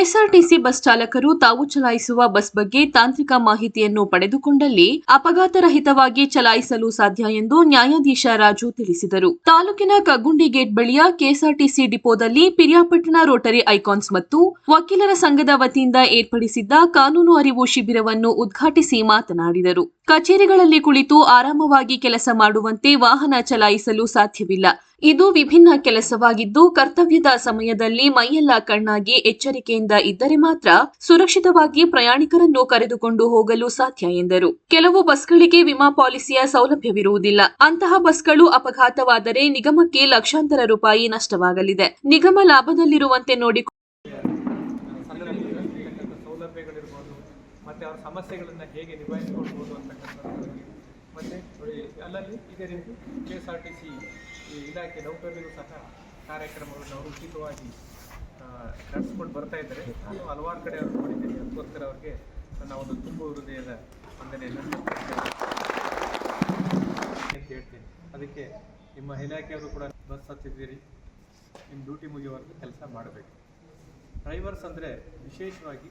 KSRTC bus ಚಾಲಕರು ತಾವು ಚಲಾಯಿಸುವ ಬಸ್ ಬಗ್ಗೆ ತಾಂತ್ರಿಕ ಮಾಹಿತಿಯನ್ನು ಪಡೆದುಕೊಂಡಲ್ಲಿ ಅಪಘಾತ ರಹಿತವಾಗಿ ಚಲಾಯಿಸಲು ಸಾಧ್ಯ ಎಂದು ನ್ಯಾಯಾಧೀಶ ರಾಜು ತಿಳಿಸಿದರು. ತಾಲೂಕಿನ ಕಗ್ಗುಂಡಿ ಗೇಟ್ ಬಳಿಯ ಕೆಎಸ್ಆರ್ಟಿಸಿ ಡಿಪೋದಲ್ಲಿ ಪಿರಿಯಾಪಟ್ಟಣ ರೋಟರಿ ಐಕಾನ್ಸ್ ಮತ್ತು ವಕೀಲರ ಸಂಘದ ವತಿಯಿಂದ ಏರ್ಪಡಿಸಿದ್ದ ಕಾನೂನು ಅರಿವು ಶಿಬಿರವನ್ನು ಉದ್ಘಾಟಿಸಿ ಮಾತನಾಡಿದರು. ಕಚೇರಿಗಳಲ್ಲಿ ಕುಳಿತು ಆರಾಮವಾಗಿ ಕೆಲಸ ಮಾಡುವಂತೆ ವಾಹನ ಚಲಾಯಿಸಲು ಸಾಧ್ಯವಿಲ್ಲ. ಇದು ವಿಭಿನ್ನ ಕೆಲಸವಾಗಿದ್ದು, ಕರ್ತವ್ಯದ ಸಮಯದಲ್ಲಿ ಮೈಯೆಲ್ಲ ಕಣ್ಣಾಗಿ ಎಚ್ಚರಿಕೆಯಿಂದ ಇದ್ದರೆ ಮಾತ್ರ ಸುರಕ್ಷಿತವಾಗಿ ಪ್ರಯಾಣಿಕರನ್ನು ಕರೆದುಕೊಂಡು ಹೋಗಲು ಸಾಧ್ಯ ಎಂದರು. ಕೆಲವು ಬಸ್ಗಳಿಗೆ ವಿಮಾ ಪಾಲಿಸಿಯ ಸೌಲಭ್ಯವಿರುವುದಿಲ್ಲ. ಅಂತಹ ಬಸ್ಗಳು ಅಪಘಾತವಾದರೆ ನಿಗಮಕ್ಕೆ ಲಕ್ಷಾಂತರ ರೂಪಾಯಿ ನಷ್ಟವಾಗಲಿದೆ. ನಿಗಮ ಲಾಭದಲ್ಲಿರುವಂತೆ ನೋಡಿಕೊಂಡು ಮತ್ತು ಅವರ ಸಮಸ್ಯೆಗಳನ್ನು ಹೇಗೆ ನಿಭಾಯಿಸಿಕೊಳ್ಬೋದು ಅಂತಕ್ಕಂಥದ್ದು ಮತ್ತು ಅಲ್ಲಲ್ಲಿ ಇದೇ ರೀತಿ KSRTC ಇಲಾಖೆ ನೌಕರರಿಗೂ ಸಹ ಕಾರ್ಯಕ್ರಮಗಳನ್ನು ಅವರು ಉಚಿತವಾಗಿ ನಡೆಸ್ಕೊಂಡು ಬರ್ತಾ ಇದ್ದಾರೆ. ನಾನು ಹಲವಾರು ಕಡೆ ಅವರು ನೋಡಿದ್ದೀನಿ. ಅದಕ್ಕೋಸ್ಕರ ಅವ್ರಿಗೆ ನನ್ನ ಒಂದು ತುಂಬ ಹೃದಯದ ವಂದನೆಯನ್ನು ಅಂತ ಹೇಳ್ತೀನಿ. ಅದಕ್ಕೆ ನಿಮ್ಮ ಇಲಾಖೆಯವರು ಕೂಡ ಬಸ್ ಹತ್ತಿದ್ದೀರಿ, ನಿಮ್ಮ ಡ್ಯೂಟಿ ಮುಗಿಯುವವರೆಗೂ ಕೆಲಸ ಮಾಡಬೇಕು. ಡ್ರೈವರ್ಸ್ ಅಂದರೆ ವಿಶೇಷವಾಗಿ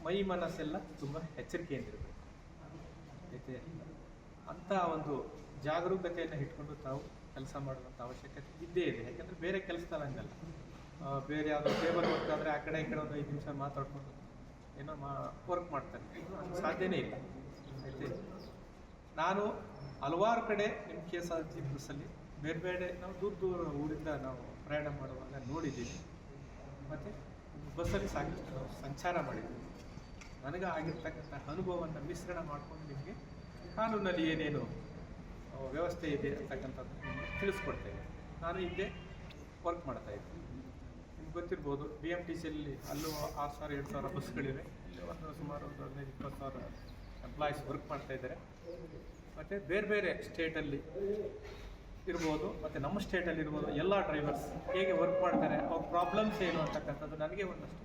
ಮೈ ಮನಸ್ಸೆಲ್ಲ ತುಂಬ ಎಚ್ಚರಿಕೆಯಿಂದಿರಬೇಕು. ಯಾಕೆ ಅಂಥ ಒಂದು ಜಾಗರೂಕತೆಯನ್ನು ಇಟ್ಕೊಂಡು ತಾವು ಕೆಲಸ ಮಾಡುವಂಥ ಅವಶ್ಯಕತೆ ಇದ್ದೇ ಇದೆ. ಯಾಕೆಂದರೆ ಬೇರೆ ಕೆಲಸದಲ್ಲಿ ಹಂಗಲ್ಲ. ಬೇರೆ ಯಾವುದೋ ಟೇಬಲ್ ವರ್ಕ್ ಆದರೆ ಆ ಕಡೆ ಈ ಕಡೆ ಒಂದು 5 ನಿಮಿಷ ಮಾತಾಡ್ಕೊಂಡು ಏನೋ ವರ್ಕ್ ಮಾಡ್ತಾರೆ. ಅದು ಸಾಧ್ಯನೇ ಇಲ್ಲ. ಆಯ್ತು, ನಾನು ಹಲವಾರು ಕಡೆ ನಿಮ್ಮ KSRTC ಬಸ್ಸಲ್ಲಿ ಬೇರೆ ಬೇರೆ ನಾವು ದೂರ ಊರಿಂದ ನಾವು ಪ್ರಯಾಣ ಮಾಡುವಾಗ ನೋಡಿದ್ದೀವಿ. ಮತ್ತು ಬಸ್ಸಲ್ಲಿ ಸಾಕಷ್ಟು ನಾವು ಸಂಚಾರ ಮಾಡಿದ್ದೀವಿ. ನನಗೆ ಆಗಿರ್ತಕ್ಕಂಥ ಅನುಭವವನ್ನು ಮಿಶ್ರಣ ಮಾಡಿಕೊಂಡು ನಿಮಗೆ ಕಾನೂನಲ್ಲಿ ಏನೇನು ವ್ಯವಸ್ಥೆ ಇದೆ ಅಂತಕ್ಕಂಥದ್ದು ನಿಮಗೆ ತಿಳಿಸ್ಕೊಡ್ತೇವೆ. ನಾನು ಇಲ್ಲೇ ವರ್ಕ್ ಮಾಡ್ತಾಯಿದ್ದೀನಿ. ನಿಮ್ಗೆ ಗೊತ್ತಿರ್ಬೋದು, BMTCಯಲ್ಲಿ ಅಲ್ಲೂ 6,000 7,000 ಬಸ್ಗಳಿವೆ. ಇಲ್ಲಿ ಸುಮಾರು 15-20,000 ಎಂಪ್ಲಾಯೀಸ್ ವರ್ಕ್ ಮಾಡ್ತಾಯಿದ್ದಾರೆ. ಮತ್ತು ಬೇರೆ ಬೇರೆ ಸ್ಟೇಟಲ್ಲಿ ಇರ್ಬೋದು, ಮತ್ತು ನಮ್ಮ ಸ್ಟೇಟಲ್ಲಿ ಇರ್ಬೋದು, ಎಲ್ಲ ಡ್ರೈವರ್ಸ್ ಹೇಗೆ ವರ್ಕ್ ಮಾಡ್ತಾರೆ, ಅವ್ರ ಪ್ರಾಬ್ಲಮ್ಸ್ ಏನು ಅಂತಕ್ಕಂಥದ್ದು ನನಗೆ ಒಂದಷ್ಟು.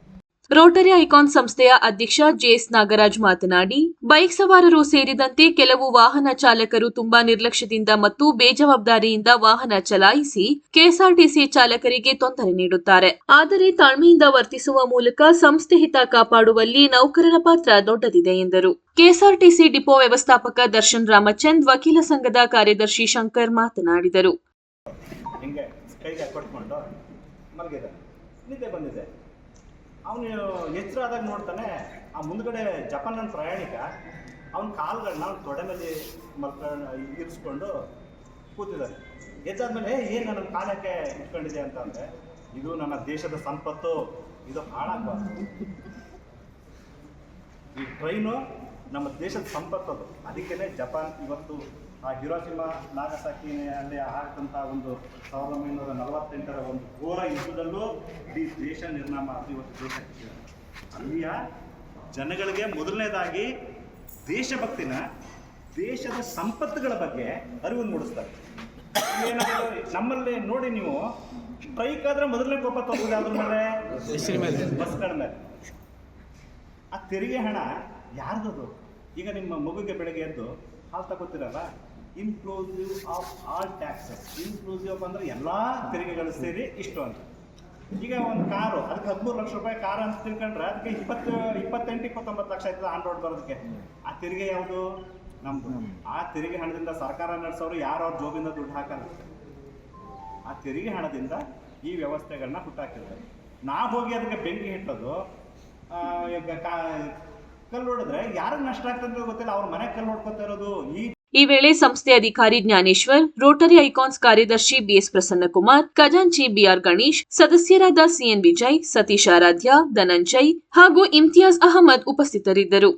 ರೋಟರಿ ಐಕಾನ್ ಸಂಸ್ಥೆಯ ಅಧ್ಯಕ್ಷ JS ನಾಗರಾಜ್ ಮಾತನಾಡಿ, ಬೈಕ್ ಸವಾರರು ಸೇರಿದಂತೆ ಕೆಲವು ವಾಹನ ಚಾಲಕರು ತುಂಬಾ ನಿರ್ಲಕ್ಷ್ಯದಿಂದ ಮತ್ತು ಬೇಜವಾಬ್ದಾರಿಯಿಂದ ವಾಹನ ಚಲಾಯಿಸಿ ಕೆಎಸ್ಆರ್ಟಿಸಿ ಚಾಲಕರಿಗೆ ತೊಂದರೆ ನೀಡುತ್ತಾರೆ. ಆದರೆ ತಾಳ್ಮೆಯಿಂದ ವರ್ತಿಸುವ ಮೂಲಕ ಸಂಸ್ಥೆ ಹಿತ ಕಾಪಾಡುವಲ್ಲಿ ನೌಕರರ ಪಾತ್ರ ದೊಡ್ಡದಿದೆ ಎಂದರು. ಕೆಎಸ್ಆರ್ಟಿಸಿ ಡಿಪೋ ವ್ಯವಸ್ಥಾಪಕ ದರ್ಶನ್ ರಾಮಚಂದ್, ವಕೀಲ ಸಂಘದ ಕಾರ್ಯದರ್ಶಿ ಶಂಕರ್ ಮಾತನಾಡಿದರು. ಅವನು ಎಚ್ಚರ ಆದಾಗ ನೋಡ್ತಾನೆ, ಆ ಮುಂದ್ಗಡೆ ಜಪಾನ್ನ ಪ್ರಯಾಣಿಕ ಅವನ ಕಾಲುಗಳನ್ನ ಅವ್ನ ತೊಡೆ ಮೇಲೆ ಇರಿಸ್ಕೊಂಡು ಕೂತಿದ್ದಾನೆ. ಎದ್ದಾದ್ಮೇಲೆ ಏನು ನನ್ನ ಕಾಲಕ್ಕೆ ಇಟ್ಕೊಂಡಿದೆ ಅಂತಂದರೆ, ಇದು ನನ್ನ ದೇಶದ ಸಂಪತ್ತು, ಇದು ಹಾಳಾಗಬಾರ್ದು. ಈ ಟ್ರೈನು ನಮ್ಮ ದೇಶದ ಸಂಪತ್ತು. ಅದು ಅದಕ್ಕೇ ಜಪಾನ್ ಇವತ್ತು ಆ ಹಿರೋಶಿಮಾ ನಾಗಸಾಕಿ ಅಲ್ಲಿ ಆಗಂಥ ಒಂದು 1948ರ ಒಂದು ಘೋರ ಯುದ್ಧದಲ್ಲೂ ಇಡೀ ದೇಶ ನಿರ್ನಾಮ ಅದು ಇವತ್ತು ದೇಶಕ್ಕೆ. ಅಲ್ಲಿಯ ಜನಗಳಿಗೆ ಮೊದಲನೇದಾಗಿ ದೇಶಭಕ್ತಿನ, ದೇಶದ ಸಂಪತ್ತುಗಳ ಬಗ್ಗೆ ಅರಿವು ಮೂಡಿಸ್ತಾರೆ. ನಮ್ಮಲ್ಲಿ ನೋಡಿ, ನೀವು ಸ್ಟ್ರೈಕ್ ಆದರೆ ಮೊದಲನೇ ಕೋಪ ತಗೋದು ಅದ್ರ ಮೇಲೆ, ಬಸ್ಗಳ ಮೇಲೆ. ಆ ತೆರಿಗೆ ಹಣ ಯಾರ್ದದು? ಈಗ ನಿಮ್ಮ ಮಗುಗೆ ಬೆಳಗ್ಗೆ ಎದ್ದು ಹಾಲು ತಗೋತಿರಲ್ಲ, inclusive of all taxes. Inclusive ಅಂದರೆ ಎಲ್ಲ ತೆರಿಗೆಗಳು ಸೇರಿ ಇಷ್ಟು ಅಂತ. ಈಗ ಒಂದು ಕಾರು, ಅದಕ್ಕೆ 13 ಲಕ್ಷ ರೂಪಾಯಿ ಕಾರು ಅಂತ ತಿಳ್ಕೊಂಡ್ರೆ ಅದಕ್ಕೆ 28-29 ಲಕ್ಷ ಆಯ್ತದೆ ಆನ್ ರೋಡ್ ಬರೋದಕ್ಕೆ. ಆ ತೆರಿಗೆ ಯಾವುದು? ನಮ್ಮದು. ಆ ತೆರಿಗೆ ಹಣದಿಂದ ಸರ್ಕಾರ ನಡೆಸೋರು ಯಾರು ಅವ್ರ ಜೋಬಿಂದ ದುಡ್ಡು ಹಾಕಲ್ಲ. ಆ ತೆರಿಗೆ ಹಣದಿಂದ ಈ ವ್ಯವಸ್ಥೆಗಳನ್ನ ಹುಟ್ಟಾಕಿರ್ತಾರೆ. ನಾವು ಹೋಗಿ ಅದಕ್ಕೆ ಬೆಂಕಿ ಇಟ್ಟೋದು, ಕಲ್ಲು ಹೊಡೆದ್ರೆ ಯಾರಿಗೆ ನಷ್ಟ ಆಗ್ತದೆ ಗೊತ್ತಿಲ್ಲ, ಅವ್ರ ಮನೆ ಕಲ್ಲು ಹೊಡ್ಕೊತಾ ಇರೋದು. ಈ ವೇಳೆ ಸಂಸ್ಥೆ ಅಧಿಕಾರಿ ಜ್ಞಾನೇಶ್ವರ್, ರೋಟರಿ ಐಕಾನ್ಸ್ ಕಾರ್ಯದರ್ಶಿ BS ಪ್ರಸನ್ನಕುಮಾರ್, ಖಜಾಂಚಿ BR ಗಣೇಶ್, ಸದಸ್ಯರಾದ CN ವಿಜಯ್, ಸತೀಶ್ ಆರಾಧ್ಯ, ಧನಂಜಯ್ ಹಾಗೂ ಇಮ್ತಿಯಾಜ್ ಅಹಮದ್ ಉಪಸ್ಥಿತರಿದ್ದರು.